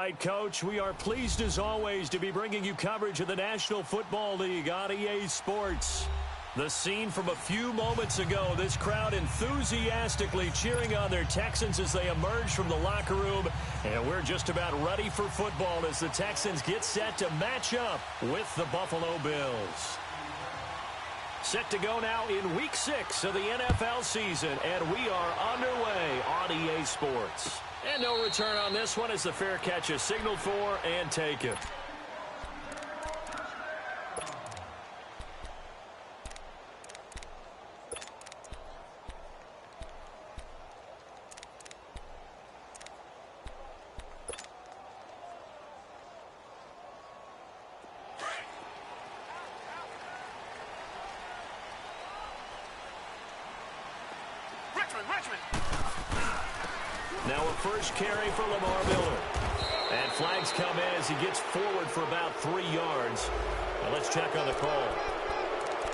right, Coach. We are pleased, as always, to be bringing you coverage of the National Football League on EA Sports. The scene from a few moments ago, this crowd enthusiastically cheering on their Texans as they emerge from the locker room. And we're just about ready for football as the Texans get set to match up with the Buffalo Bills. Set to go now in Week 6 of the NFL season, and we are underway on EA Sports. And no return on this one as the fair catch is signaled for and taken. Now a first carry for Lamar Miller. And flags come in as he gets forward for about 3 yards. Now let's check on the call.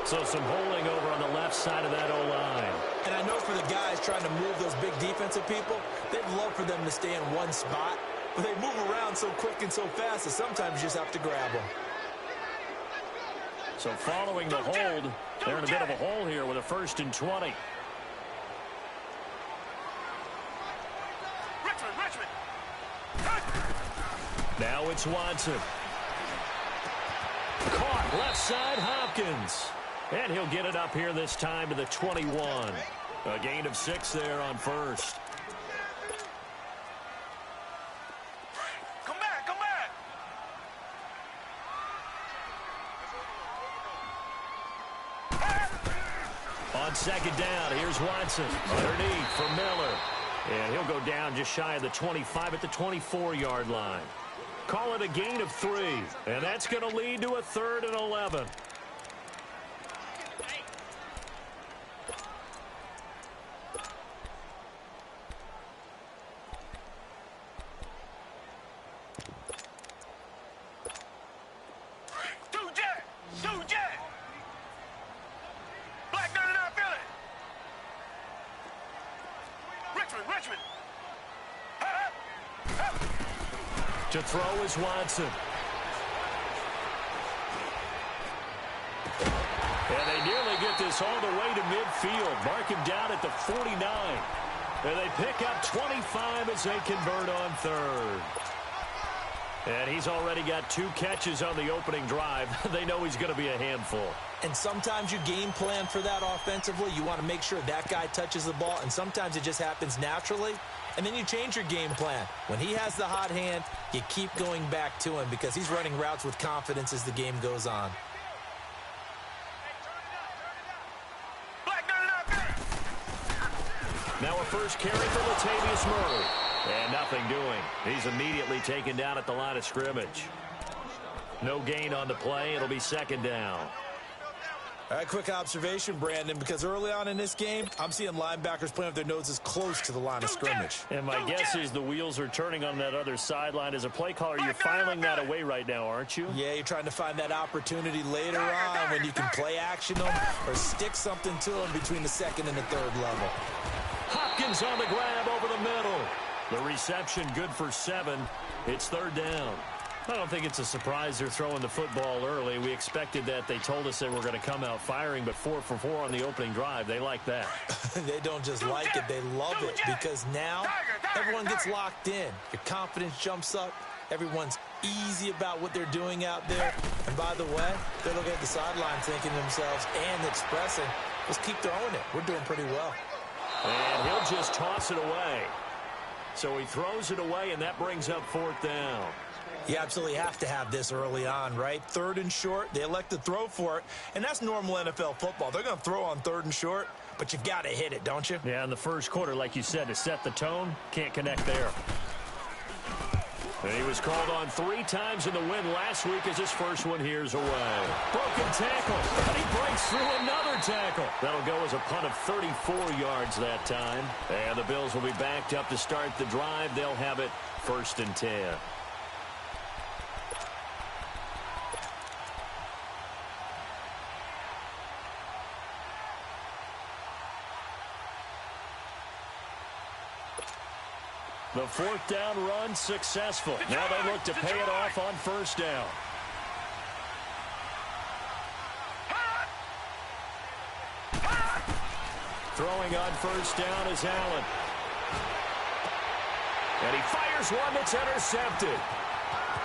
So some holding over on the left side of that O-line. And I know for the guys trying to move those big defensive people, they'd love for them to stay in one spot. But they move around so quick and so fast that sometimes you just have to grab them. So following the hold, they're in a bit of a hole here with a 1st and 20. Now it's Watson. Caught left side, Hopkins. And he'll get it up here this time to the 21. A gain of 6 there on first. Come back, come back. On second down, here's Watson. Underneath for Miller. And he'll go down just shy of the 25 at the 24-yard line. Call it a gain of 3. And that's going to lead to a 3rd and 11. To throw is Watson. And they nearly get this all the way to midfield. Mark him down at the 49. And they pick up 25 as they convert on 3rd. And he's already got 2 catches on the opening drive. They know he's going to be a handful. And sometimes you game plan for that offensively. You want to make sure that guy touches the ball, and sometimes it just happens naturally. And then you change your game plan. When he has the hot hand, you keep going back to him because he's running routes with confidence as the game goes on. Now a first carry for Latavius Murray. And nothing doing. He's immediately taken down at the line of scrimmage. No gain on the play. It'll be 2nd down. All right, quick observation, Brandon, because early on in this game, I'm seeing linebackers playing with their noses close to the line of scrimmage. And my guess is the wheels are turning on that other sideline. As a play caller, you're filing that away right now, aren't you? Yeah, you're trying to find that opportunity later on when you can play action them or stick something to them between the 2nd and the 3rd level. Hopkins on the grab over the middle. The reception good for 7. It's 3rd down. I don't think it's a surprise they're throwing the football early. We expected that. They told us they were going to come out firing, but 4 for 4 on the opening drive. They like that. They don't just like it, they love it, because now everyone gets locked in. Your confidence jumps up. Everyone's easy about what they're doing out there. And by the way, they're looking at the sideline thinking to themselves and expressing, let's keep throwing it. We're doing pretty well. And he'll just toss it away. So he throws it away, and that brings up 4th down. You absolutely have to have this early on, right? 3rd and short, they elect to throw for it, and that's normal NFL football. They're going to throw on 3rd and short, but you've got to hit it, don't you? Yeah, in the first quarter, like you said, to set the tone, can't connect there. And he was called on 3 times in the win last week as his first one here's away. Broken tackle, and he breaks through another tackle. That'll go as a punt of 34 yards that time. And the Bills will be backed up to start the drive. They'll have it 1st and 10. The fourth down run successful. Now they look to pay it off on first down. Throwing on first down is Allen. And he fires one that's intercepted.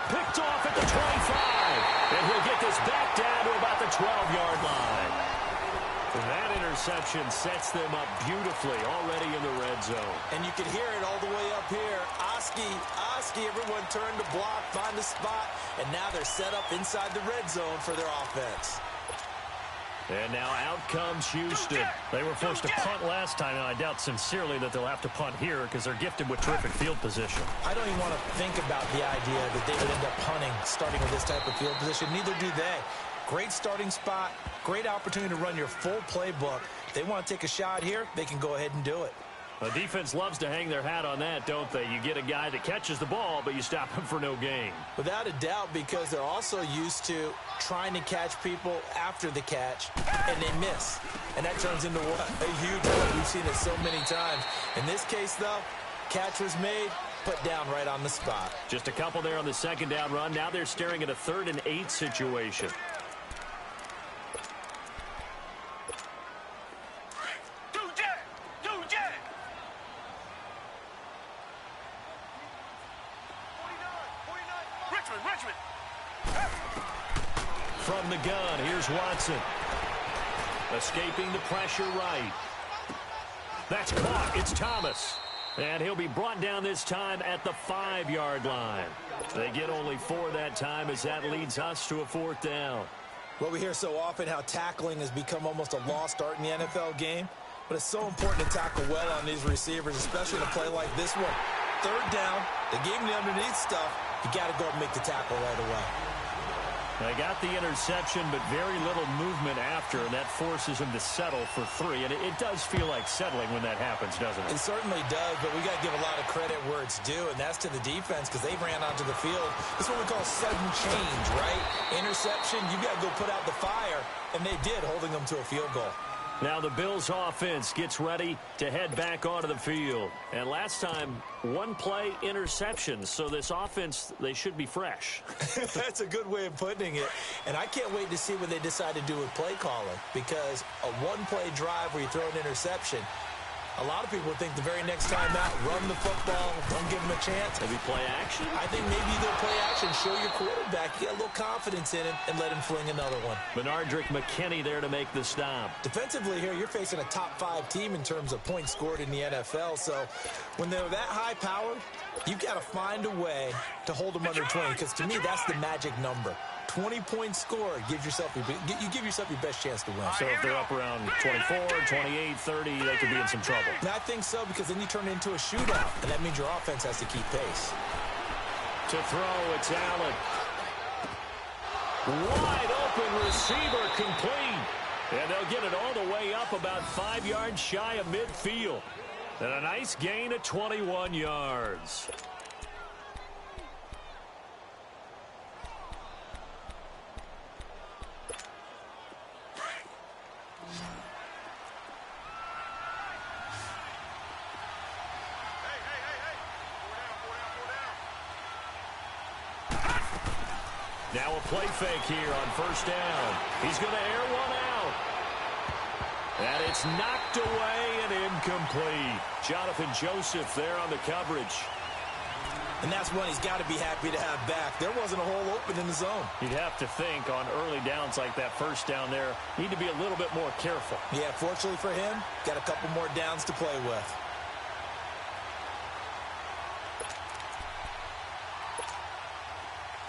Picked off at the 25. And he'll get this back down to about the 12-yard line. And that interception sets them up beautifully already in the red zone. And you can hear it all the way up here. Oski, everyone turned to block, find a spot, and now they're set up inside the red zone for their offense. And now out comes Houston. They were forced to punt last time, and I doubt sincerely that they'll have to punt here because they're gifted with terrific field position. I don't even want to think about the idea that they would end up punting starting with this type of field position. Neither do they. Great starting spot, great opportunity to run your full playbook. If they want to take a shot here, they can go ahead and do it. The defense loves to hang their hat on that, don't they? You get a guy that catches the ball, but you stop him for no gain. Without a doubt, because they're also used to trying to catch people after the catch, and they miss. And that turns into what? A huge play. We've seen it so many times. In this case, though, catch was made, put down right on the spot. Just a couple there on the second down run. Now they're staring at a 3rd and 8 situation. From the gun, here's Watson. Escaping the pressure right. That's caught. It's Thomas. And he'll be brought down this time at the 5-yard line. They get only 4 that time as that leads us to a 4th down. Well, we hear so often how tackling has become almost a lost art in the NFL game. But it's so important to tackle well on these receivers, especially in a play like this one. 3rd down, they gave him the underneath stuff. You got to go and make the tackle right away. They got the interception, but very little movement after, and that forces him to settle for 3. And it does feel like settling when that happens, doesn't it? It certainly does, but we got to give a lot of credit where it's due, and that's to the defense because they ran onto the field. This is what we call sudden change, right? Interception, you got to go put out the fire, and they did, holding them to a field goal. Now the Bills offense gets ready to head back onto the field. And last time, 1 play interception. So this offense, they should be fresh. That's a good way of putting it. And I can't wait to see what they decide to do with play calling. Because a 1-play drive where you throw an interception, a lot of people think the very next time out, run the football, don't give them a chance. Maybe play action? I think maybe you go play action, show your quarterback, get a little confidence in him, and let him fling another one. Benardrick McKinney there to make the stop. Defensively here, you're facing a top 5 team in terms of points scored in the NFL. So when they're that high powered, you've got to find a way to hold them under 20. Because to me, that's the magic number. 20 points scored, you give yourself your best chance to win. So if they're up around 24, 28, 30, they could be in some trouble. And I think so, because then you turn it into a shootout, and that means your offense has to keep pace. To throw, it's Allen. Wide open receiver complete. And they'll get it all the way up about 5 yards shy of midfield. And a nice gain of 21 yards. Now a play fake here on first down. He's going to air one out. And it's knocked away and incomplete. Jonathan Joseph there on the coverage. And that's one he's got to be happy to have back. There wasn't a hole open in the zone. You'd have to think on early downs like that first down there, need to be a little bit more careful. Yeah, fortunately for him, got a couple more downs to play with.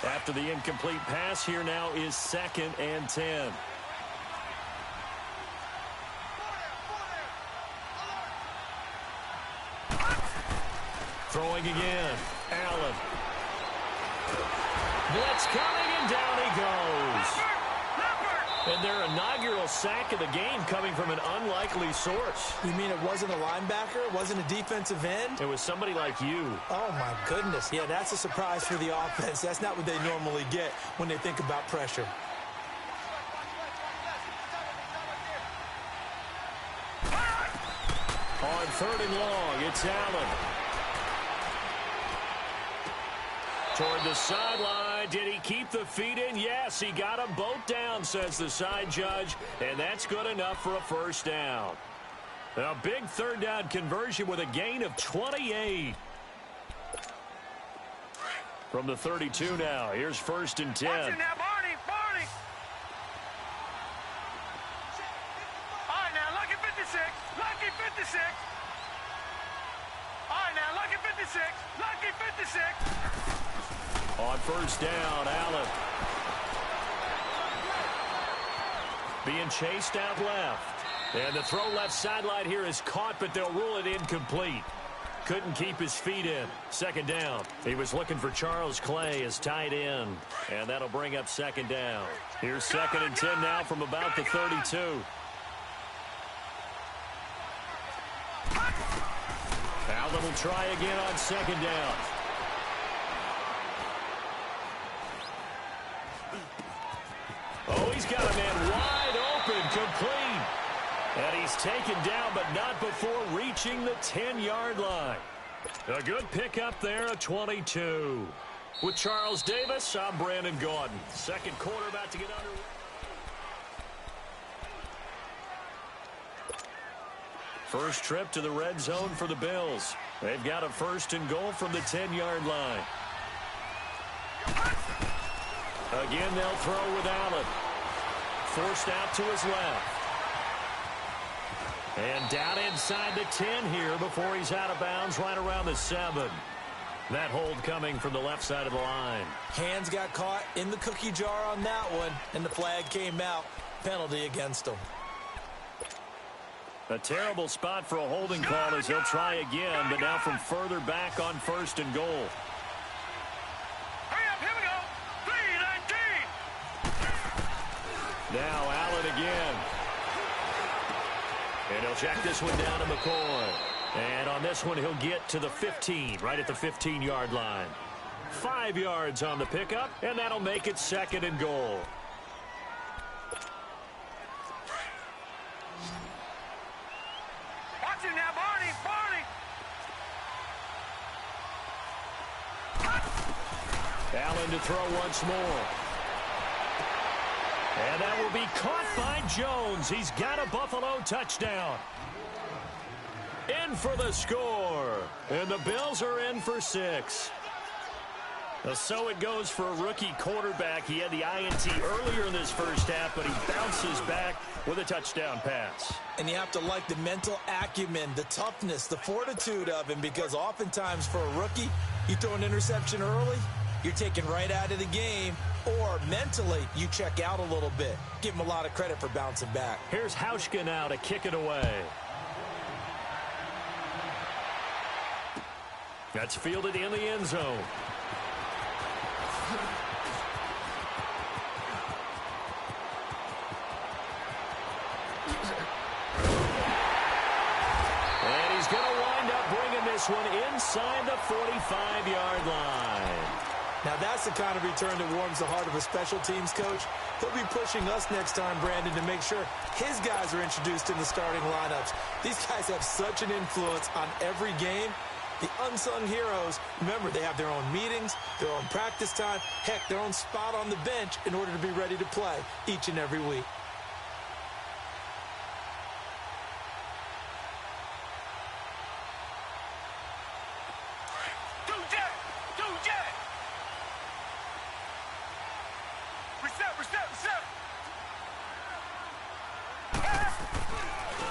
After the incomplete pass, here now is 2nd and 10. Throwing again. Allen. Blitz coming, and down he goes. And their inaugural sack of the game coming from an unlikely source. You mean it wasn't a linebacker? It wasn't a defensive end? It was somebody like you. Oh, my goodness. Yeah, that's a surprise for the offense. That's not what they normally get when they think about pressure. On 3rd and long, it's Allen. Toward the sideline. Did he keep the feet in? Yes, he got them both down, says the side judge. And that's good enough for a first down. A big third down conversion with a gain of 28. From the 32 now. Here's 1st and 10. Watch it now, Barney. Barney. All right, now, lucky 56. Lucky 56. All right, now, lucky 56. Lucky 56. On first down, Allen. Being chased out left. And the throw left sideline here is caught, but they'll rule it incomplete. Couldn't keep his feet in. 2nd down. He was looking for Charles Clay as tight end. And that'll bring up 2nd down. Here's 2nd and 10 now from about the 32. Allen will try again on 2nd down. Oh, he's got a man wide open, complete. And he's taken down, but not before reaching the 10-yard line. A good pickup there, a 22. With Charles Davis, I'm Brandon Gaudin. 2nd quarter about to get underway. First trip to the red zone for the Bills. They've got a 1st and goal from the 10-yard line. Again, they'll throw with Allen. Forced out to his left. And down inside the 10 here before he's out of bounds right around the 7. That hold coming from the left side of the line. Hands got caught in the cookie jar on that one, and the flag came out. Penalty against him. A terrible spot for a holding call as they'll try again, but now from further back on 1st and goal. Hurry up, here we go. 3-19. Now Allen again. And he'll check this one down to McCoy. And on this one, he'll get to the 15, right at the 15-yard line. 5 yards on the pickup, and that'll make it 2nd and goal. Watch it now, Barney. Barney. Allen to throw once more. And that will be caught by Jones. He's got a Buffalo touchdown. In for the score. And the Bills are in for 6. So it goes for a rookie quarterback. He had the INT earlier in this first half, but he bounces back with a touchdown pass. And you have to like the mental acumen, the toughness, the fortitude of him, because oftentimes for a rookie, you throw an interception early, you're taken right out of the game, or mentally, you check out a little bit. Give him a lot of credit for bouncing back. Here's Hauschka now to kick it away. That's fielded in the end zone. And he's going to wind up bringing this one inside the 45-yard line. Now, that's the kind of return that warms the heart of a special teams coach. He'll be pushing us next time, Brandon, to make sure his guys are introduced in the starting lineups. These guys have such an influence on every game. The unsung heroes, remember, they have their own meetings, their own practice time, heck, their own spot on the bench in order to be ready to play each and every week.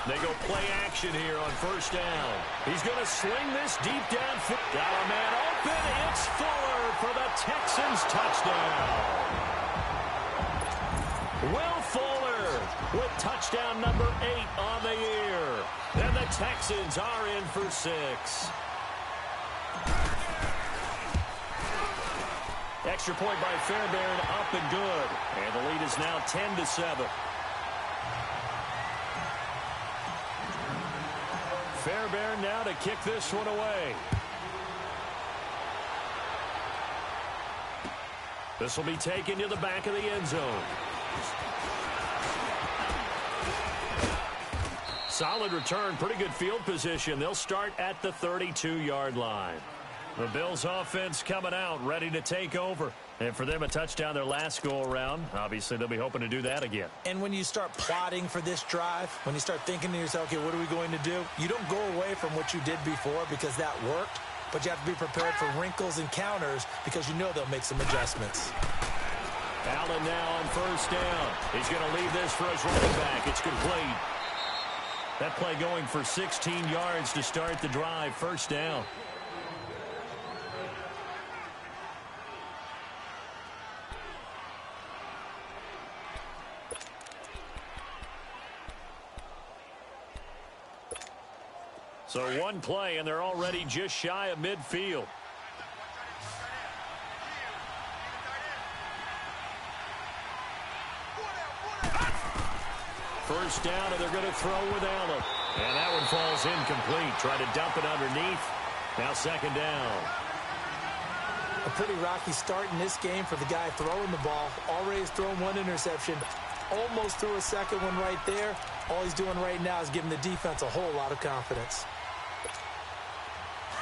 They go play action here on first down. He's going to sling this deep downfield. Got a man open. It's Fuller for the Texans touchdown. Will Fuller with touchdown number 8 on the year. And the Texans are in for 6. Extra point by Fairbairn, up and good. And the lead is now 10-7. Fairbairn now to kick this one away. This will be taken to the back of the end zone. Solid return, pretty good field position. They'll start at the 32-yard line. The Bills offense coming out, ready to take over. And for them, a touchdown their last go-around. Obviously, they'll be hoping to do that again. And when you start plotting for this drive, when you start thinking to yourself, okay, what are we going to do? You don't go away from what you did before because that worked, but you have to be prepared for wrinkles and counters because you know they'll make some adjustments. Allen now on first down. He's going to leave this for his running back. It's complete. That play going for 16 yards to start the drive. First down. So one play, and they're already just shy of midfield. First down, and they're going to throw with Allen. And that one falls incomplete. Try to dump it underneath. Now second down. A pretty rocky start in this game for the guy throwing the ball. Already has thrown one interception. Almost threw a second one right there. All he's doing right now is giving the defense a whole lot of confidence.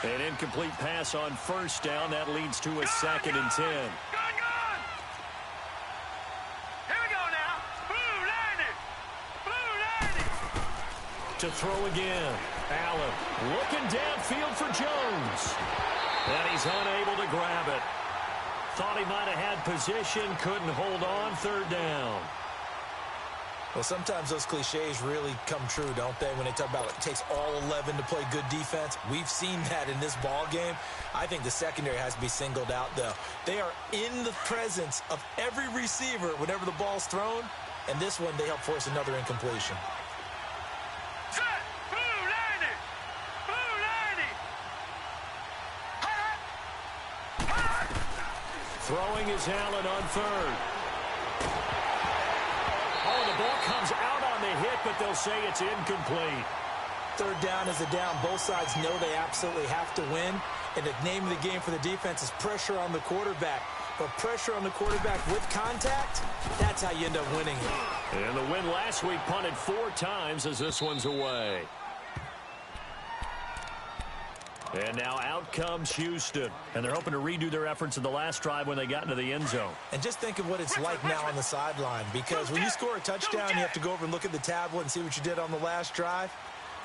An incomplete pass on first down. That leads to a 2nd and 10. Good. Here we go now. Blue 90. To throw again. Allen looking downfield for Jones. And he's unable to grab it. Thought he might have had position. Couldn't hold on. Third down. Well, sometimes those cliches really come true, don't they? When they talk about it takes all 11 to play good defense. We've seen that in this ball game. I think the secondary has to be singled out, though. They are in the presence of every receiver whenever the ball's thrown. And this one, they help force another incompletion. Set. Blue 90. Throwing is Allen on third. Oh, the ball comes out on the hit, but they'll say it's incomplete. Third down is a down. Both sides know they absolutely have to win. And the name of the game for the defense is pressure on the quarterback. But pressure on the quarterback with contact, that's how you end up winning it. And the win last week punted 4 times as this one's away. And now out comes Houston. And they're hoping to redo their efforts in the last drive when they got into the end zone. And just think of what it's like now on the sideline. Because when you score a touchdown, you have to go over and look at the tablet and see what you did on the last drive.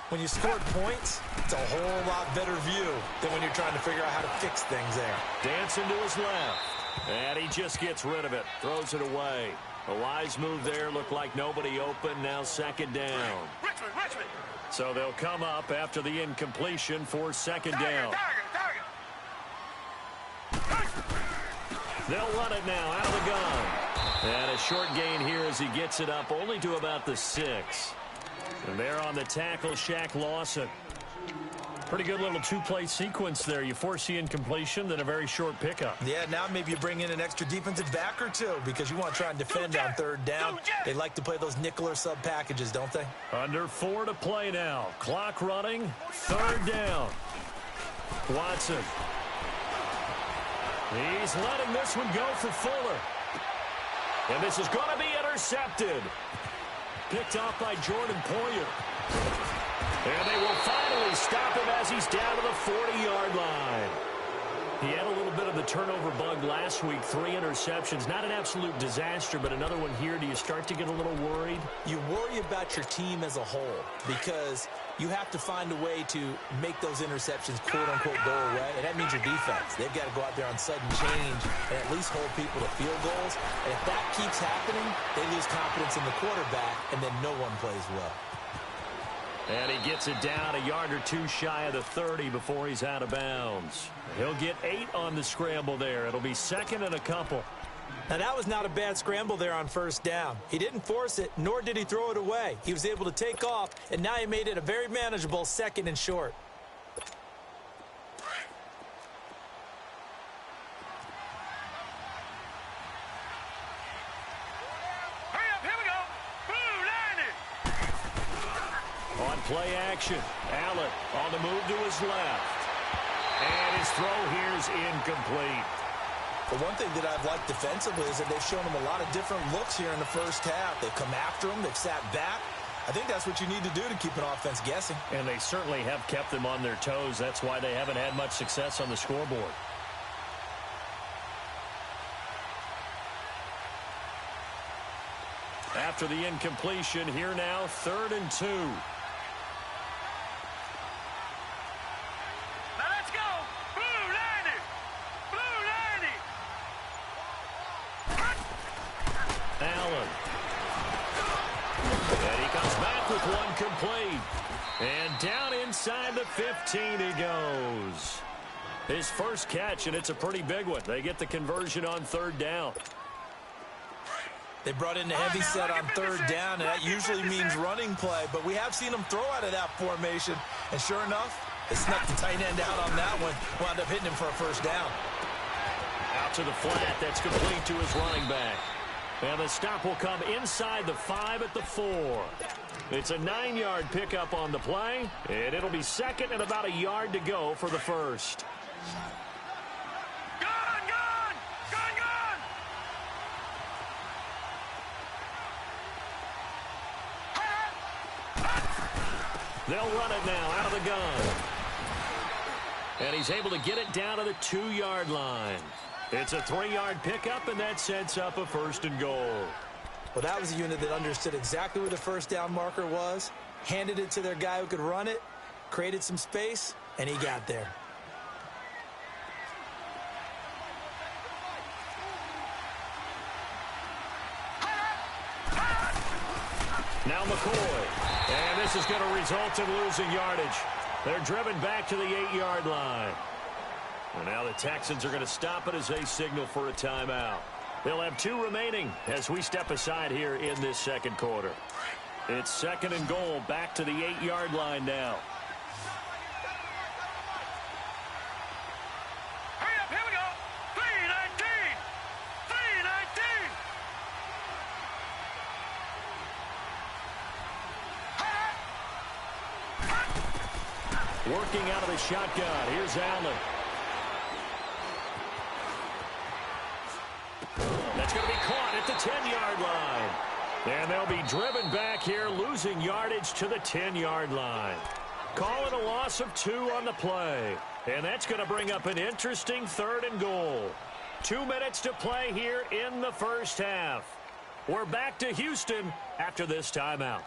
When you scored points, it's a whole lot better view than when you're trying to figure out how to fix things there. Dancing to his left. And he just gets rid of it. Throws it away. A wise move there. Looked like nobody open. Now second down. Richmond. So they'll come up after the incompletion for second down. They'll run it now out of the gun. And a short gain here as he gets it up only to about the 6. And there on the tackle, Shaq Lawson. Pretty good little 2-play sequence there. You force the incompletion, then a very short pickup. Yeah, now maybe you bring in an extra defensive back or two because you want to try and defend on third down. They like to play those nickel or sub packages, don't they? Under 4 to play now. Clock running. Third down. Watson. He's letting this one go for Fuller. And this is going to be intercepted. Picked off by Jordan Poyer. And they will finally stop him as he's down to the 40-yard line. He had a little bit of the turnover bug last week, 3 interceptions. Not an absolute disaster, but another one here. Do you start to get a little worried? You worry about your team as a whole because you have to find a way to make those interceptions, quote-unquote, go away. And that means your defense. They've got to go out there on sudden change and at least hold people to field goals. And if that keeps happening, they lose confidence in the quarterback, and then no one plays well. And he gets it down a yard or 2 shy of the 30 before he's out of bounds. He'll get 8 on the scramble there. It'll be second and a couple. Now, that was not a bad scramble there on first down. He didn't force it, nor did he throw it away. He was able to take off, and now he made it a very manageable 2nd and short. Play action. Allen on the move to his left. And his throw here is incomplete. The one thing that I've liked defensively is that they've shown him a lot of different looks here in the first half. They've come after him. They've sat back. I think that's what you need to do to keep an offense guessing. And they certainly have kept them on their toes. That's why they haven't had much success on the scoreboard. After the incompletion, here now, 3rd and 2. Now let's go. Blue 90. Blue 90. Allen. And he comes back with one complete. And down inside the 15 he goes. His first catch, and it's a pretty big one. They get the conversion on 3rd down. They brought in the heavy set on 3rd down, and that usually means running play, but we have seen them throw out of that formation, and sure enough, they snuck the tight end out on that one, wound up hitting him for a 1st down. Out to the flat, that's complete to his running back. And the stop will come inside the 5 at the 4. It's a 9-yard pickup on the play, and it'll be 2nd and about a yard to go for the 1st. They'll run it now out of the gun. And he's able to get it down to the 2-yard line. It's a 3-yard pickup, and that sets up a 1st and goal. Well, that was a unit that understood exactly where the 1st down marker was, handed it to their guy who could run it, created some space, and he got there. Now McCoy. And this is going to result in losing yardage. They're driven back to the 8-yard line. And now the Texans are going to stop it as they signal for a timeout. They'll have 2 remaining as we step aside here in this 2nd quarter. It's 2nd and goal back to the 8-yard line now. Hurry up, here we go. 319. 319. Working out of the shotgun. Here's Allen. That's going to be caught at the 10-yard line. And they'll be driven back here, losing yardage to the 10-yard line. Calling a loss of 2 on the play. And that's going to bring up an interesting 3rd and goal. 2 minutes to play here in the 1st half. We're back to Houston after this timeout.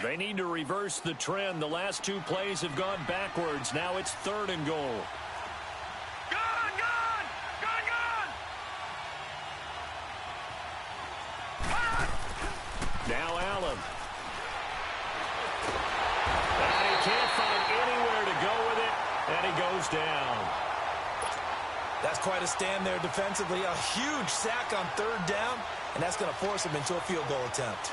They need to reverse the trend. The last 2 plays have gone backwards. Now it's 3rd and goal. Gone! Now Allen. And he can't find anywhere to go with it, and he goes down. That's quite a stand there defensively. A huge sack on 3rd down, and that's going to force him into a field goal attempt.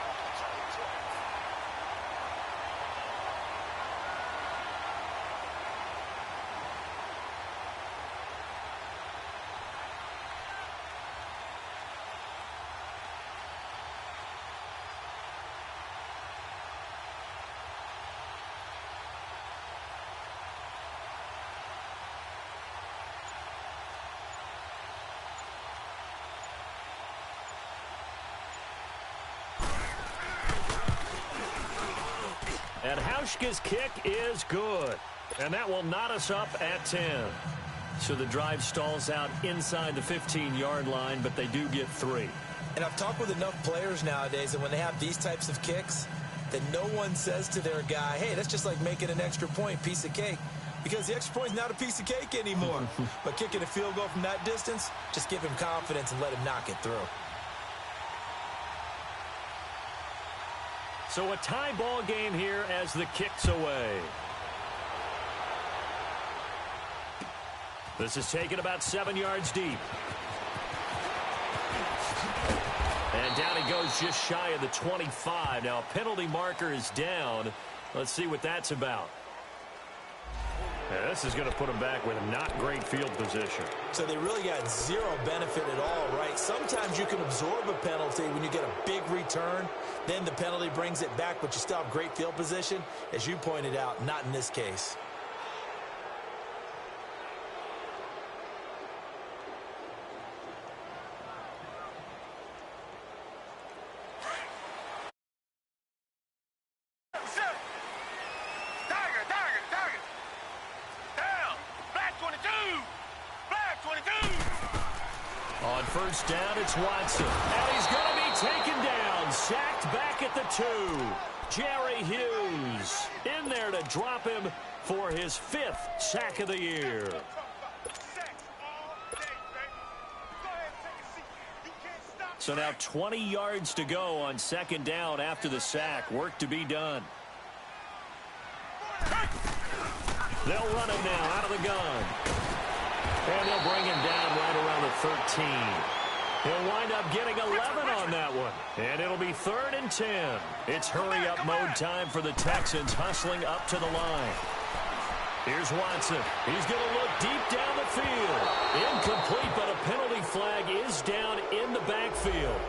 And Hauschka's kick is good. And that will knot us up at 10. So the drive stalls out inside the 15-yard line, but they do get 3. And I've talked with enough players nowadays that when they have these types of kicks, that no one says to their guy, hey, that's just like making an extra point, piece of cake. Because the extra point's not a piece of cake anymore. But kicking a field goal from that distance, just give him confidence and let him knock it through. So a tie ball game here as the kick's away. This is taken about 7 yards deep. And down he goes just shy of the 25. Now a penalty marker is down. Let's see what that's about. Yeah, this is going to put him back with not great field position. So they really got zero benefit at all, right? Sometimes you can absorb a penalty when you get a big return. Then the penalty brings it back, but you still have great field position. As you pointed out, not in this case. first down, it's Watson. And he's going to be taken down, sacked back at the 2. Jerry Hughes in there to drop him for his 5th sack of the year. So now 20 yards to go on second down after the sack. Work to be done. They'll run him now out of the gun. And they'll bring him down right around the 13. He'll wind up getting 11 on that one. And it'll be 3rd and 10. It's hurry-up mode time for the Texans, hustling up to the line. Here's Watson. He's going to look deep down the field. Incomplete, but a penalty flag is down in the backfield.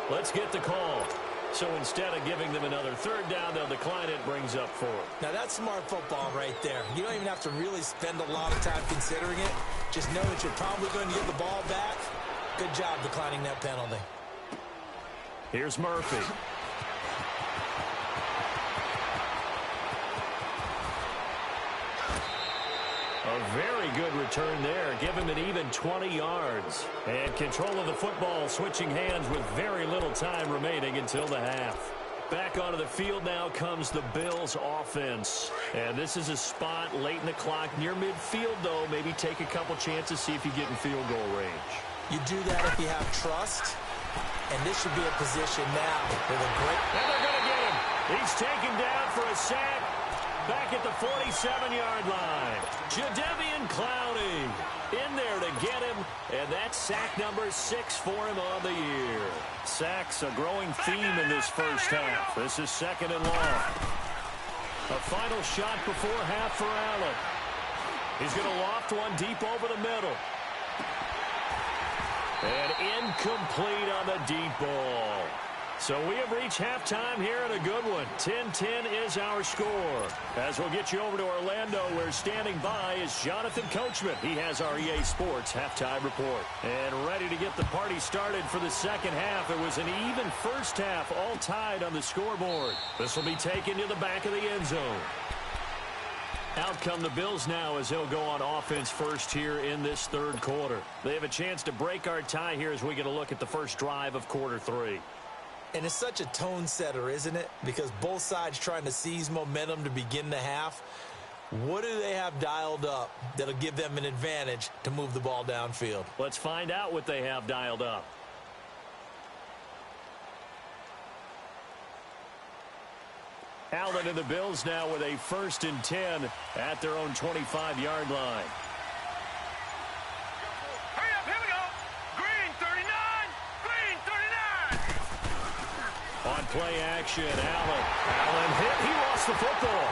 Let's get the call. So instead of giving them another 3rd down, they'll decline it, brings up 4. Now that's smart football right there. You don't even have to really spend a lot of time considering it. Just know that you're probably going to get the ball back. Good job declining that penalty. Here's Murphy. A very good return there. Give him an even 20 yards. And control of the football, switching hands with very little time remaining until the half. Back onto the field now comes the Bills offense. And this is a spot late in the clock near midfield, though. Maybe take a couple chances, see if you get in field goal range. You do that if you have trust. And this should be a position now with a great... And they're going to get him. He's taken down for a sack. Back at the 47-yard line. Jadeveon Clowney in there to get him. And that's sack number 6 for him on the year. Sacks a growing theme in this first half. This is 2nd and long. A final shot before half for Allen. He's going to loft one deep over the middle. And incomplete on the deep ball. So we have reached halftime here in a good one. 10-10 is our score. As we'll get you over to Orlando, where standing by is Jonathan Coachman. He has our EA Sports halftime report. And ready to get the party started for the second half. It was an even first half, all tied on the scoreboard. This will be taken to the back of the end zone. Out come the Bills now as they'll go on offense first here in this 3rd quarter. They have a chance to break our tie here as we get a look at the first drive of quarter 3. And it's such a tone setter, isn't it? Because both sides trying to seize momentum to begin the half. What do they have dialed up that'll give them an advantage to move the ball downfield? Let's find out what they have dialed up. Allen and the Bills now with a 1st and 10 at their own 25-yard line. Hurry up, here we go. Green 39, green 39. On play action, Allen. Allen hit. He lost the football.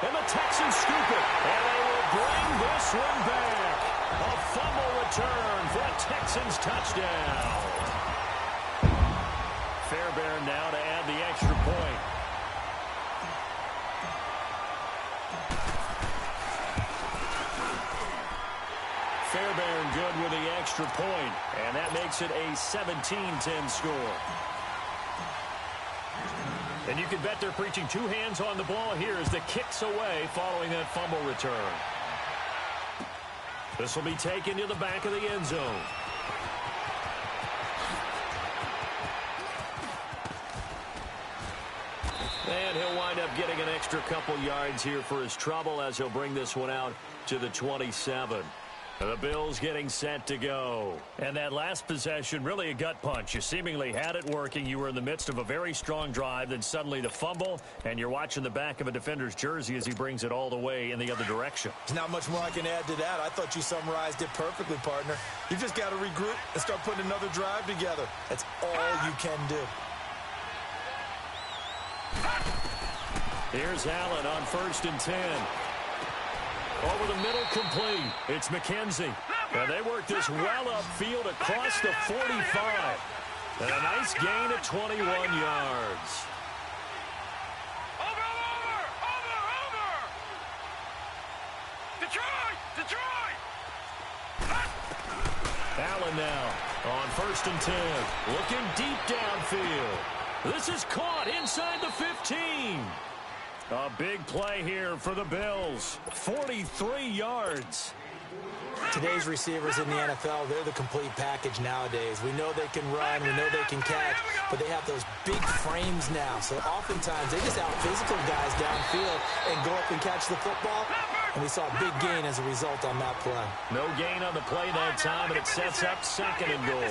And the Texans scoop it. And they will bring this one back. A fumble return for a Texans touchdown. Fairbairn now to add the extra point. Fairbairn good with the extra point, and that makes it a 17-10 score. And you can bet they're preaching 2 hands on the ball here as the kick's away following that fumble return. This will be taken to the back of the end zone. And he'll wind up getting an extra couple yards here for his trouble as he'll bring this one out to the 27. The Bills getting set to go. And that last possession, really a gut punch. You seemingly had it working. You were in the midst of a very strong drive. Then suddenly the fumble, and you're watching the back of a defender's jersey as he brings it all the way in the other direction. There's not much more I can add to that. I thought you summarized it perfectly, partner. You just got to regroup and start putting another drive together. That's all you can do. Here's Allen on 1st and 10. Over the middle, complete. It's McKenzie. And they work this well upfield across the 45. And a nice gain of 21 yards. Over! Detroit! Allen now on 1st and 10. Looking deep downfield. This is caught inside the 15. A big play here for the Bills. 43 yards. Today's receivers in the NFL, they're the complete package nowadays. We know they can run, we know they can catch, but they have those big frames now. So oftentimes they just out-physical guys downfield and go up and catch the football. And we saw a big gain as a result on that play. No gain on the play that time, and it sets up 2nd and goal.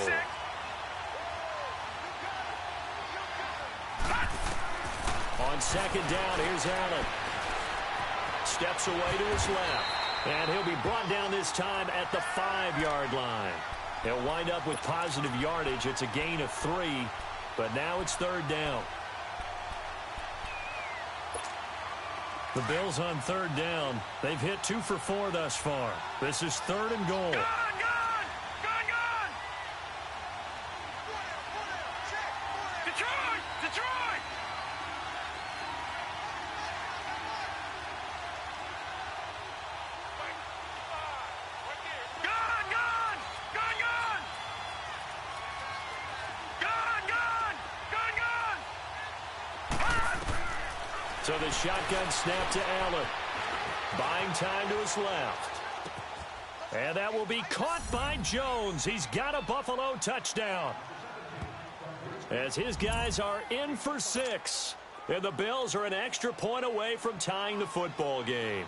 On 2nd down, here's Allen. Steps away to his left. And he'll be brought down this time at the 5-yard line. He'll wind up with positive yardage. It's a gain of 3, but now it's 3rd down. The Bills on 3rd down. They've hit 2 for 4 thus far. This is 3rd and goal. Gone! Detroit! So the shotgun snap to Allen. Buying time to his left. And that will be caught by Jones. He's got a Buffalo touchdown. As his guys are in for 6. And the Bills are an extra point away from tying the football game.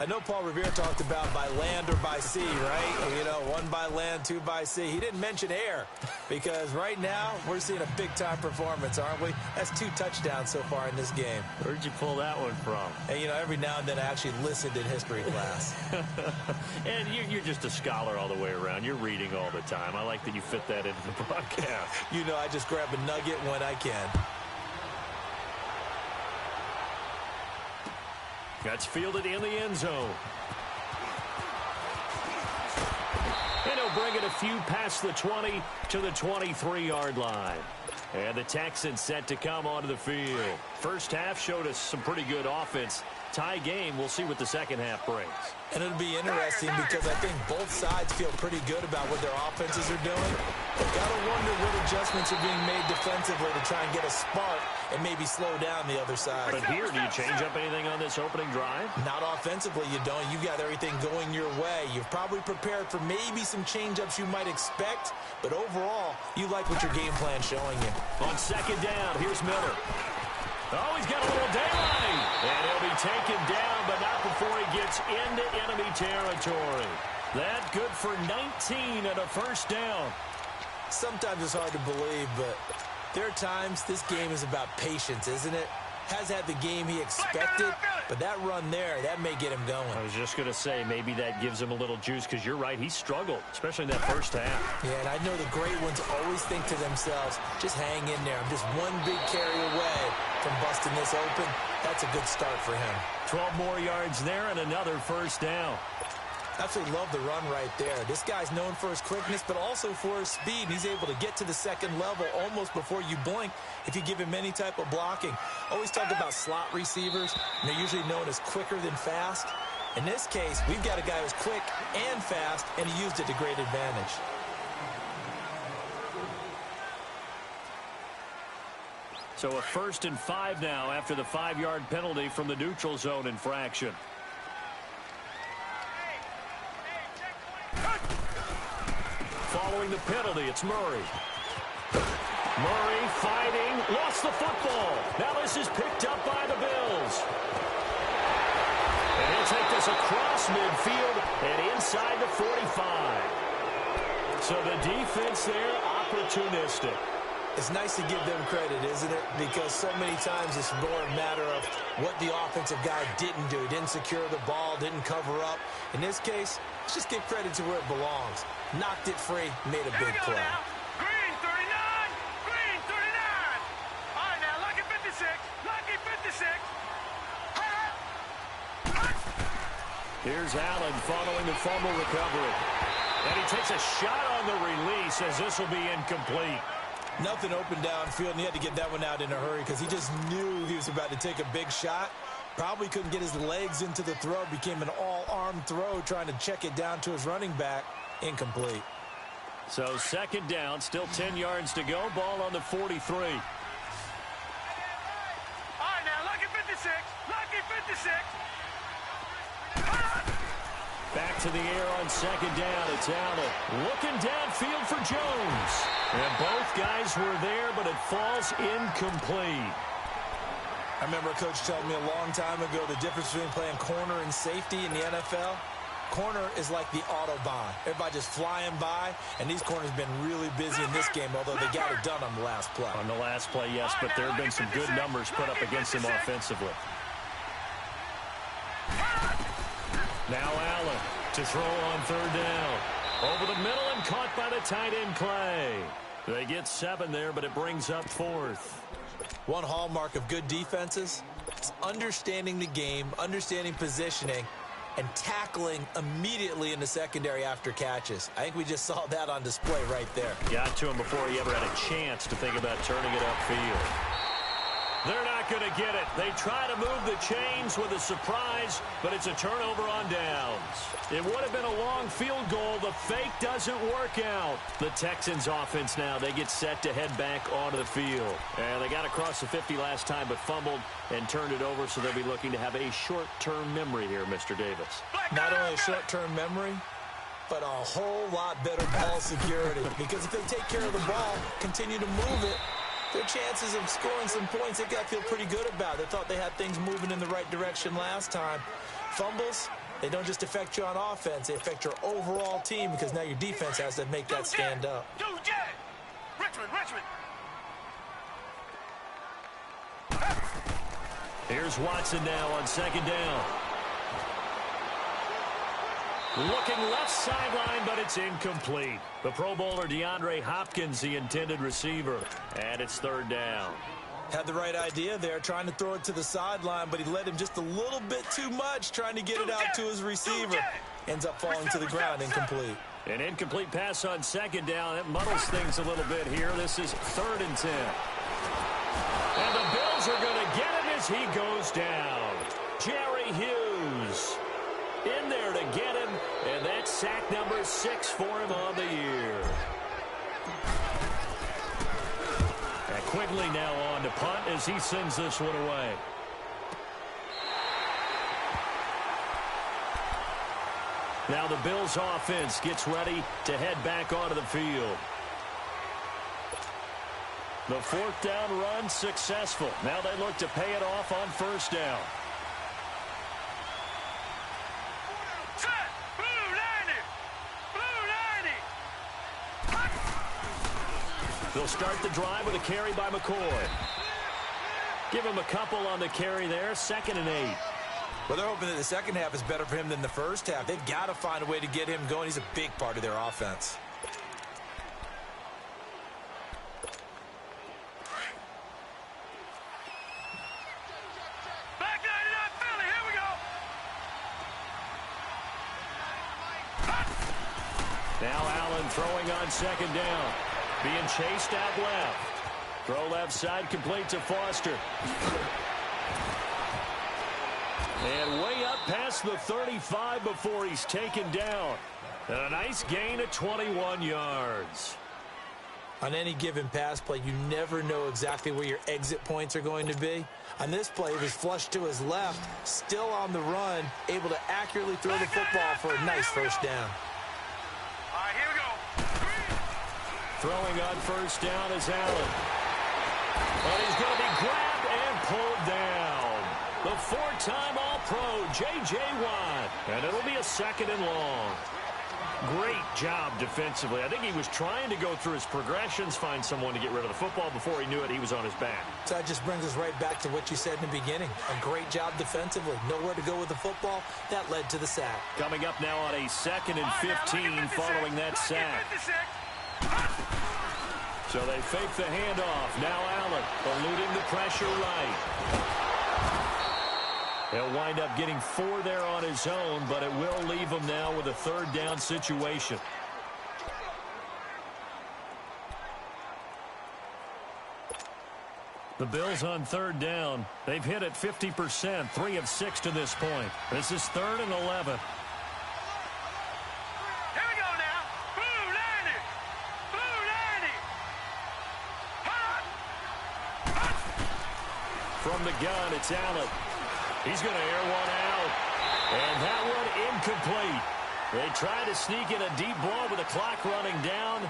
I know Paul Revere talked about by land or by sea, right? You know, 1 by land, 2 by sea. He didn't mention air because right now we're seeing a big-time performance, aren't we? That's 2 touchdowns so far in this game. Where'd you pull that one from? And, you know, every now and then I actually listened in history class. And you're just a scholar all the way around. You're reading all the time. I like that you fit that into the broadcast. You know, I just grab a nugget when I can. That's fielded in the end zone. And he'll bring it a few past the 20 to the 23-yard line. And the Texans set to come onto the field. First half showed us some pretty good offense. Tie game, we'll see what the second half brings. And it'll be interesting because I think both sides feel pretty good about what their offenses are doing. But got to wonder what adjustments are being made defensively to try and get a spark and maybe slow down the other side. But here, do you change up anything on this opening drive? Not offensively, you don't. You got everything going your way. You've probably prepared for maybe some change-ups you might expect. But overall, you like what your game plan's showing you. On 2nd down, here's Miller. Oh, he's got a little daylight. And he'll be taken down, but not before he gets into enemy territory. That good for 19 and a first down. Sometimes it's hard to believe, but there are times this game is about patience, isn't it? Has had the game he expected, but that run there, that may get him going. I was just going to say, maybe that gives him a little juice, because you're right, he struggled, especially in that first half. Yeah, and I know the great ones always think to themselves, just hang in there. I'm just one big carry away from busting this open. That's a good start for him. 12 more yards there and another first down. Absolutely love the run right there. This guy's known for his quickness, but also for his speed. He's able to get to the second level almost before you blink if you give him any type of blocking. Always talk about slot receivers, and they're usually known as quicker than fast. In this case, we've got a guy who's quick and fast, and he used it to great advantage. So a 1st and 5 now after the 5-yard penalty from the neutral zone infraction. Following the penalty, it's Murray. Murray fighting, lost the football. Now this is picked up by the Bills. And he'll take this across midfield and inside the 45. So the defense there, opportunistic. It's nice to give them credit, isn't it? Because so many times it's more a matter of what the offensive guy didn't do. He didn't secure the ball, didn't cover up. In this case, let's just give credit to where it belongs. Knocked it free, made a big play. Green 39! Green 39! All right, now, lucky 56. Lucky 56. Here's Allen following the fumble recovery. And he takes a shot on the release as this will be incomplete. Nothing open downfield, and he had to get that one out in a hurry because he just knew he was about to take a big shot. Probably couldn't get his legs into the throw. Became an all-arm throw trying to check it down to his running back. Incomplete. So 2nd down, still 10 yards to go. Ball on the 43. All right, now, lucky 56. Lucky 56. Back to the air on second down. It's Allen looking downfield for Jones. And both guys were there, but it falls incomplete. I remember a coach telling me a long time ago the difference between playing corner and safety in the NFL. Corner is like the Autobahn. Everybody just flying by, and these corners have been really busy in this game, although they got it done on the last play. On the last play, yes, but there have been some good numbers put up against him offensively. Now Allen to throw on third down. Over the middle and caught by the tight end Clay. They get 7 there, but it brings up 4th. One hallmark of good defenses is understanding the game, understanding positioning, and tackling immediately in the secondary after catches. I think we just saw that on display right there. Got to him before he ever had a chance to think about turning it upfield. They're not going to get it. They try to move the chains with a surprise, but it's a turnover on downs. It would have been a long field goal. The fake doesn't work out. The Texans offense now, they get set to head back onto the field. And they got across the 50 last time, but fumbled and turned it over, so they'll be looking to have a short-term memory here, Mr. Davis. Not only a short-term memory, but a whole lot better ball security. Because if they take care of the ball, continue to move it, their chances of scoring some points, they got to feel pretty good about. They thought they had things moving in the right direction last time. Fumbles, they don't just affect you on offense. They affect your overall team because now your defense has to make that stand up. Richmond. Here's Watson now on second down. Looking left sideline, but it's incomplete. The Pro Bowler DeAndre Hopkins, the intended receiver. And it's third down. Had the right idea there, trying to throw it to the sideline, but he led him just a little bit too much, trying to get it out to his receiver. Ends up falling to the ground, incomplete. An incomplete pass on second down. It muddles things a little bit here. This is 3rd and 10. And the Bills are going to get him as he goes down. Jerry Hughes in there to get him, and that's sack number 6 for him on the year. And Quigley now on to punt as he sends this one away. Now the Bills offense gets ready to head back onto the field. The 4th down run successful. Now they look to pay it off on first down. They'll start the drive with a carry by McCoy. Give him a couple on the carry there. 2nd and 8. Well, they're hoping that the second half is better for him than the first half. They've got to find a way to get him going. He's a big part of their offense. Back 99 Philly, here we go. Now Allen throwing on second down. Being chased out left. Throw left side complete to Foster. And way up past the 35 before he's taken down. And a nice gain of 21 yards. On any given pass play, you never know exactly where your exit points are going to be. On this play, he was flushed to his left, still on the run, able to accurately throw the football for a nice first down. All right, here we go. Throwing on first down is Allen. But he's going to be grabbed and pulled down. The 4-time All-Pro, J.J. Watt. And it'll be a 2nd and long. Great job defensively. I think he was trying to go through his progressions, find someone to get rid of the football. Before he knew it, he was on his back. So that just brings us right back to what you said in the beginning. A great job defensively. Nowhere to go with the football. That led to the sack. Coming up now on a 2nd and 15 following that sack. So they fake the handoff. Now Allen eluding the pressure right. He'll wind up getting 4 there on his own, but it will leave him now with a 3rd down situation. The Bills on 3rd down. They've hit it 50%, 3 of 6 to this point. This is 3rd and 11. Here we go now. Blue 90. From the gun, it's Allen. He's going to air one out. And that one incomplete. They try to sneak in a deep ball with the clock running down,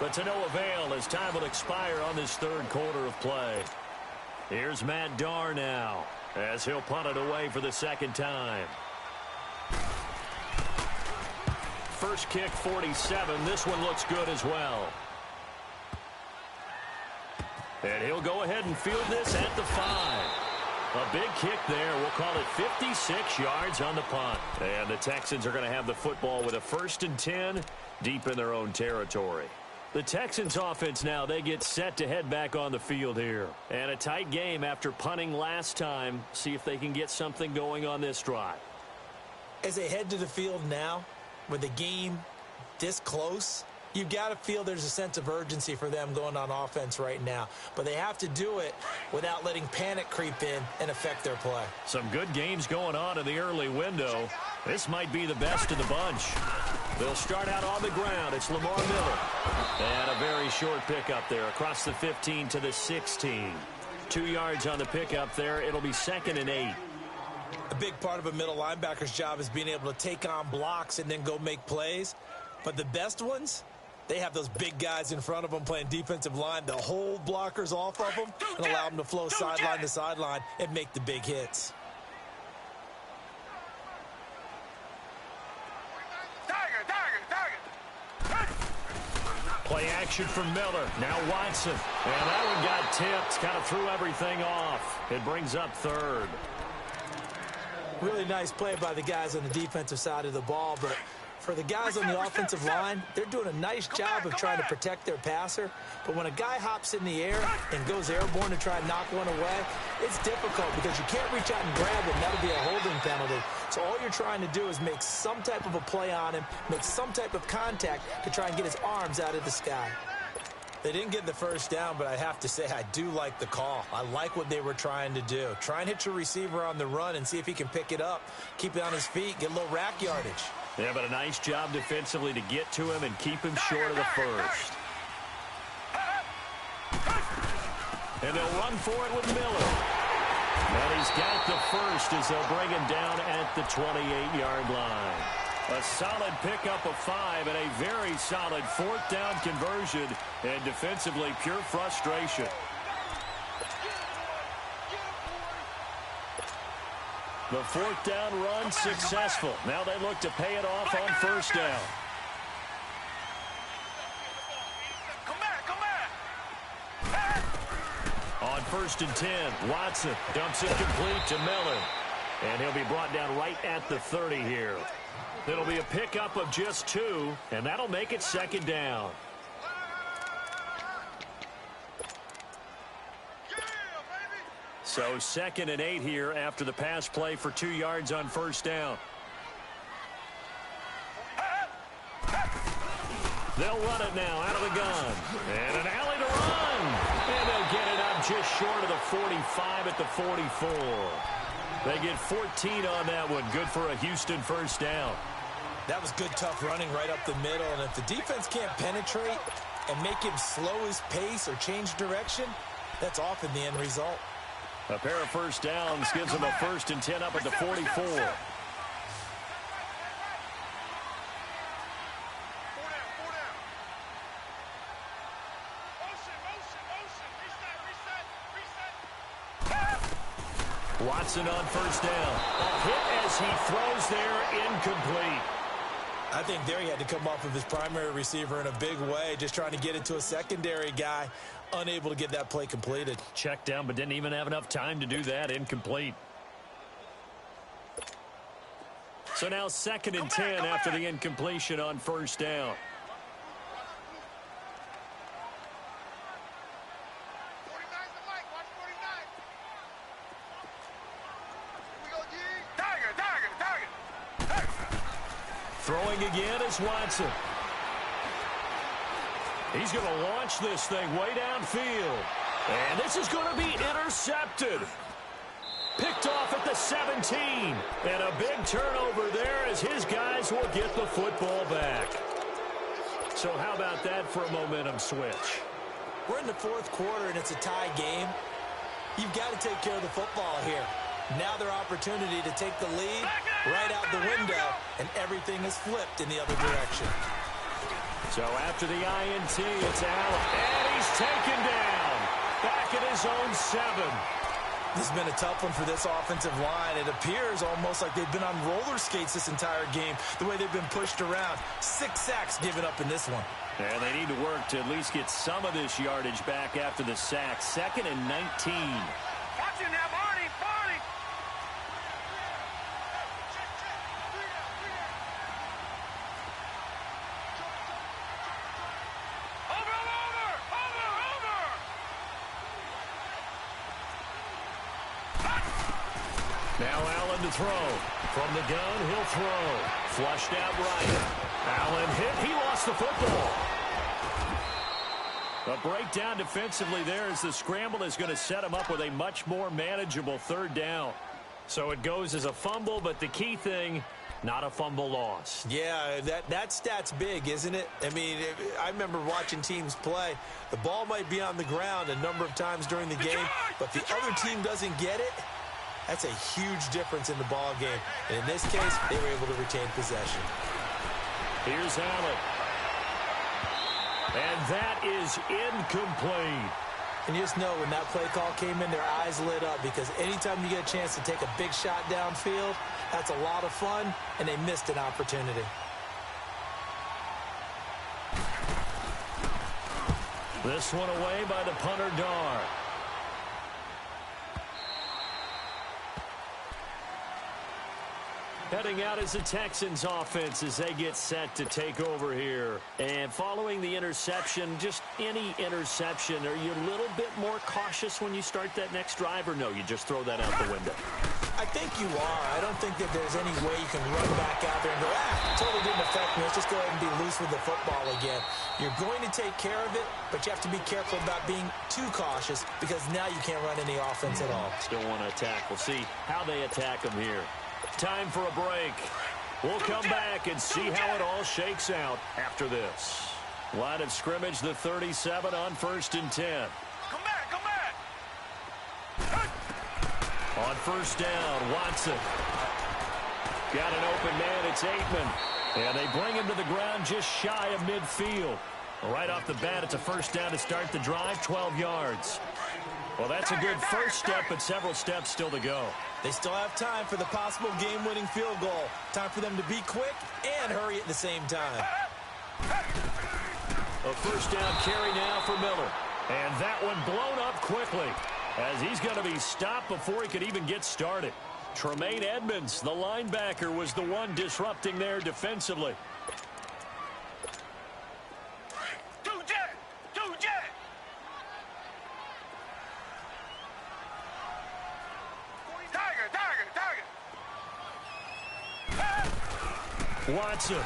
but to no avail as time will expire on this third quarter of play. Here's Matt Darr now as he'll punt it away for the second time. First kick, 47. This one looks good as well. And he'll go ahead and field this at the 5. A big kick there. We'll call it 56 yards on the punt. And the Texans are going to have the football with a 1st and 10 deep in their own territory. The Texans offense now, they get set to head back on the field here. And a tight game after punting last time. See if they can get something going on this drive. As they head to the field now, with the game this close, you've got to feel there's a sense of urgency for them going on offense right now. But they have to do it without letting panic creep in and affect their play. Some good games going on in the early window. This might be the best of the bunch. They'll start out on the ground. It's Lamar Miller. And a very short pickup there across the 15 to the 16. 2 yards on the pickup there. It'll be 2nd and 8. A big part of a middle linebacker's job is being able to take on blocks and then go make plays. But the best ones, they have those big guys in front of them playing defensive line to hold blockers off of them and allow them to flow sideline to sideline and make the big hits. Play action from Miller. Now Watson. And that one got tipped. Kind of threw everything off. It brings up 3rd. Really nice play by the guys on the defensive side of the ball, but for the guys on the offensive line, they're doing a nice job of trying to protect their passer. But when a guy hops in the air and goes airborne to try and knock one away, it's difficult because you can't reach out and grab him. That'll be a holding penalty. So all you're trying to do is make some type of a play on him, make some type of contact to try and get his arms out of the sky. They didn't get the first down, but I have to say I do like the call. I like what they were trying to do. Try and hit your receiver on the run and see if he can pick it up, keep it on his feet, get a little rack yardage. Yeah, but a nice job defensively to get to him and keep him short of the first. And they'll run for it with Miller. And he's got the first as they'll bring him down at the 28-yard line. A solid pickup of 5 and a very solid 4th down conversion, and defensively pure frustration. The 4th down run successful. Now they look to pay it off on 1st down. On 1st and 10, Watson dumps it complete to Miller. And he'll be brought down right at the 30 here. It'll be a pickup of just 2, and that'll make it 2nd down. So 2nd and 8 here after the pass play for 2 yards on 1st down. They'll run it now out of the gun. And an alley to run. And they'll get it up just short of the 45 at the 44. They get 14 on that one. Good for a Houston 1st down. That was good, tough running right up the middle. And if the defense can't penetrate and make him slow his pace or change direction, that's often the end result. A pair of 1st downs gives them a 1st and 10 up at the 44. Watson on 1st down. A hit as he throws there, incomplete. I think there he had to come off of his primary receiver in a big way, just trying to get it to a secondary guy, unable to get that play completed. Checked down, but didn't even have enough time to do that. Incomplete. So now 2nd and 10 after the incompletion on 1st down. Throwing again is Watson. He's going to launch this thing way downfield. And this is going to be intercepted. Picked off at the 17. And a big turnover there as his guys will get the football back. So how about that for a momentum switch? We're in the 4th quarter and it's a tie game. You've got to take care of the football here. Now their opportunity to take the lead right out the window, and everything is flipped in the other direction. So after the INT, it's Allen. And he's taken down. Back at his own 7. This has been a tough one for this offensive line. It appears almost like they've been on roller skates this entire game, the way they've been pushed around. 6 sacks given up in this one. And they need to work to at least get some of this yardage back after the sack. 2nd and 19. Watch him now, Barney, Barney. Now Allen to throw. From the gun, he'll throw. Flushed out right. Allen hit. He lost the football. A breakdown defensively there as the scramble is going to set him up with a much more manageable 3rd down. So it goes as a fumble, but the key thing, not a fumble loss. Yeah, that stat's big, isn't it? I mean, I remember watching teams play. The ball might be on the ground a number of times during the game, but the other team doesn't get it. That's a huge difference in the ball game. And in this case, they were able to retain possession. Here's Allen. And that is incomplete. And you just know when that play call came in, their eyes lit up, because anytime you get a chance to take a big shot downfield, that's a lot of fun, and they missed an opportunity. This one away by the punter, Dar. Heading out as the Texans offense as they get set to take over here. And following the interception, just any interception, are you a little bit more cautious when you start that next drive, or no, you just throw that out the window? I think you are. I don't think that there's any way you can run back out there and go, totally didn't affect me. Let's just go ahead and be loose with the football again. You're going to take care of it, but you have to be careful about being too cautious, because now you can't run any offense at all. Still want to attack. We'll see how they attack them here. Time for a break. We'll come back and see how it all shakes out after this. Line of scrimmage, the 37 on 1st and 10. Come back, come back. On 1st down, Watson. Got an open man, it's Aitman. And they bring him to the ground just shy of midfield. Right off the bat, it's a 1st down to start the drive, 12 yards. Well, that's a good first step, but several steps still to go. They still have time for the possible game-winning field goal. Time for them to be quick and hurry at the same time. A 1st down carry now for Miller. And that one blown up quickly, as he's going to be stopped before he could even get started. Tremaine Edmonds, the linebacker, was the one disrupting there defensively. Watson.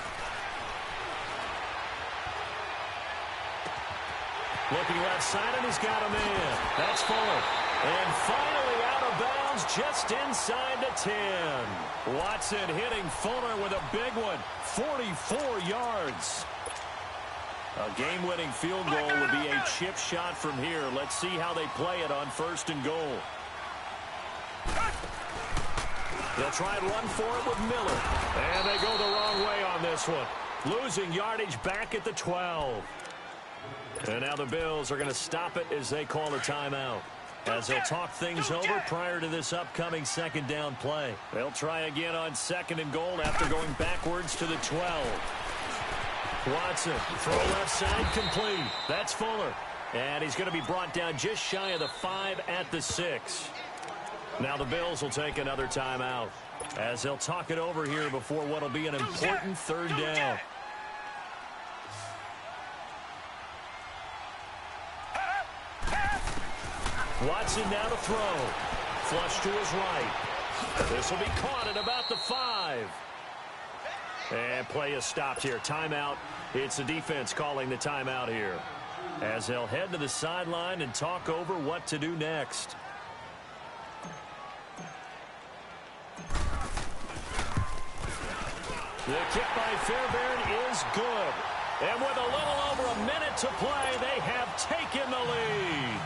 Looking left side, and he's got a man. That's Fuller. And finally out of bounds just inside the 10. Watson hitting Fuller with a big one. 44 yards. A game-winning field goal would be a chip shot from here. Let's see how they play it on 1st and goal. They'll try and run for it with Miller. And they go the wrong way on this one. Losing yardage back at the 12. And now the Bills are going to stop it as they call a timeout, as they'll talk things over prior to this upcoming 2nd down play. They'll try again on 2nd and goal after going backwards to the 12. Watson, throw left side, complete. That's Fuller. And he's going to be brought down just shy of the 5 at the 6. Now the Bills will take another timeout, as they'll talk it over here before what will be an important 3rd down. Watson now to throw. Flush to his right. This will be caught at about the 5. And play is stopped here. Timeout. It's the defense calling the timeout here, as they'll head to the sideline and talk over what to do next. The kick by Fairbairn is good. And with a little over a minute to play, they have taken the lead.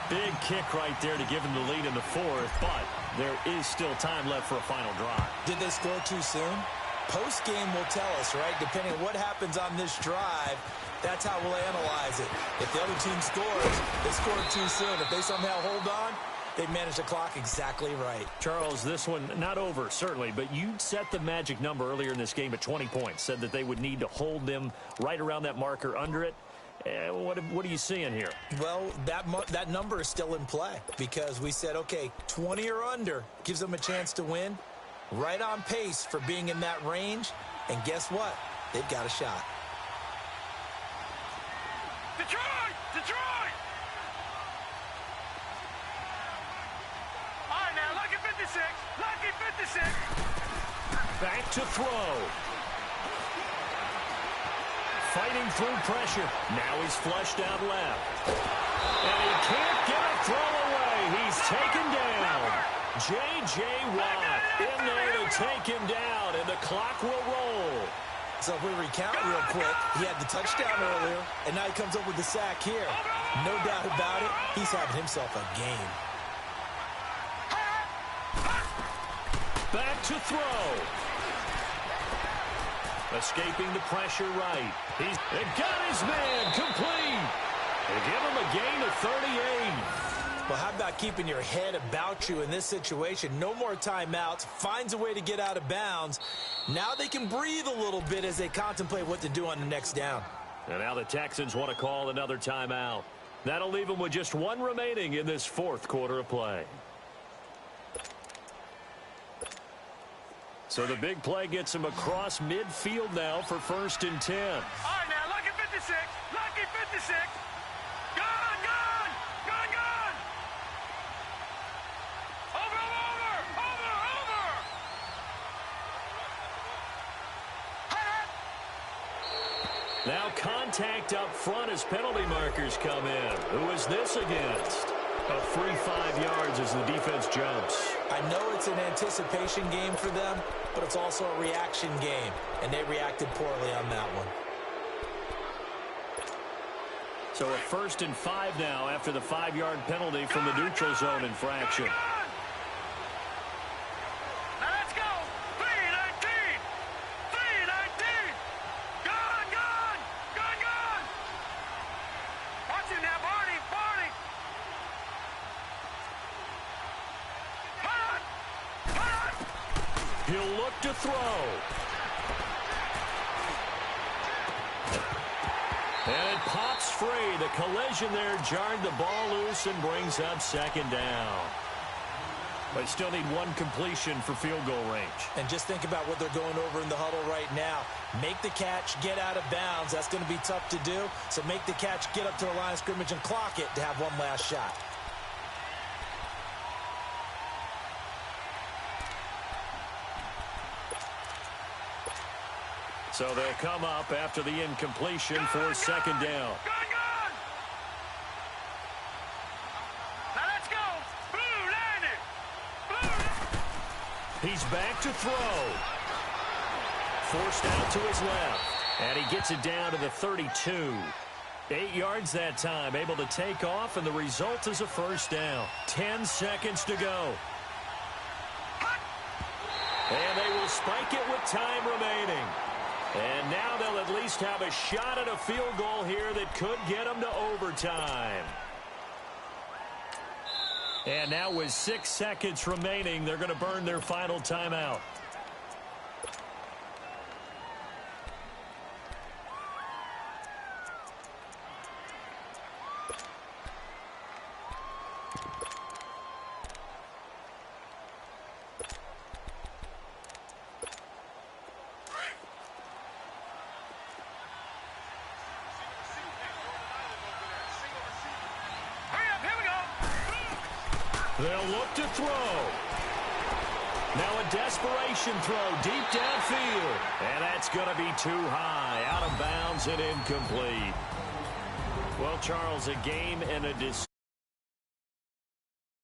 Big kick right there to give them the lead in the fourth, but there is still time left for a final drive. Did they score too soon? Post-game will tell us, right? Depending on what happens on this drive, that's how we'll analyze it. If the other team scores, they scored too soon. If they somehow hold on, they managed the clock exactly right. Charles, this one not over, certainly, but you set the magic number earlier in this game at 20 points, said that they would need to hold them right around that marker under it. What are you seeing here? Well, that number is still in play because we said, okay, 20 or under gives them a chance to win. Right on pace for being in that range. And guess what? They've got a shot. Detroit! Detroit! All right, now, lucky 56. Lucky 56. Back to throw. Fighting through pressure. Now he's flushed out left. And he can't get a throw away. He's taken down. J.J. Watt in there to take him down, and the clock will roll. So if we recount real quick, he had the touchdown earlier, and now he comes up with the sack here. No doubt about it, he's having himself a game. Back to throw. Escaping the pressure right. He's got his man complete. They give him a gain of 38. Well, how about keeping your head about you in this situation? No more timeouts. Finds a way to get out of bounds. Now they can breathe a little bit as they contemplate what to do on the next down. And now the Texans want to call another timeout. That'll leave them with just one remaining in this fourth quarter of play. So the big play gets him across midfield now for 1st and 10. All right, now, lucky 56. Lucky 56. Gone, gone, gone, gone. Over, over, over, over. Now contact up front as penalty markers come in. Who is this against? A free 5 yards as the defense jumps. I know it's an anticipation game for them, but it's also a reaction game, and they reacted poorly on that one. So a 1st and 5 now after the 5-yard penalty from the neutral zone infraction. Now let's go. 3-19. 3-19. Gone, gone, gone, gone. Watch him now, Barney, Barney. He'll look to throw. And it pops free. The collision there jarred the ball loose and brings up 2nd down. But still need one completion for field goal range. And just think about what they're going over in the huddle right now. Make the catch, get out of bounds. That's going to be tough to do. So make the catch, get up to the line of scrimmage, and clock it to have one last shot. So they'll come up after the incompletion for 2nd down. Gone, gone. Now let's go. Blue landed. Blue. He's back to throw. Forced out to his left. And he gets it down to the 32. 8 yards that time. Able to take off, and the result is a 1st down. 10 seconds to go. And they will spike it with time remaining. And now they'll at least have a shot at a field goal here that could get them to overtime. And now with 6 seconds remaining, they're going to burn their final timeout. They'll look to throw. Now a desperation throw deep downfield. And that's going to be too high. Out of bounds and incomplete. Well, Charles, a game and a decision.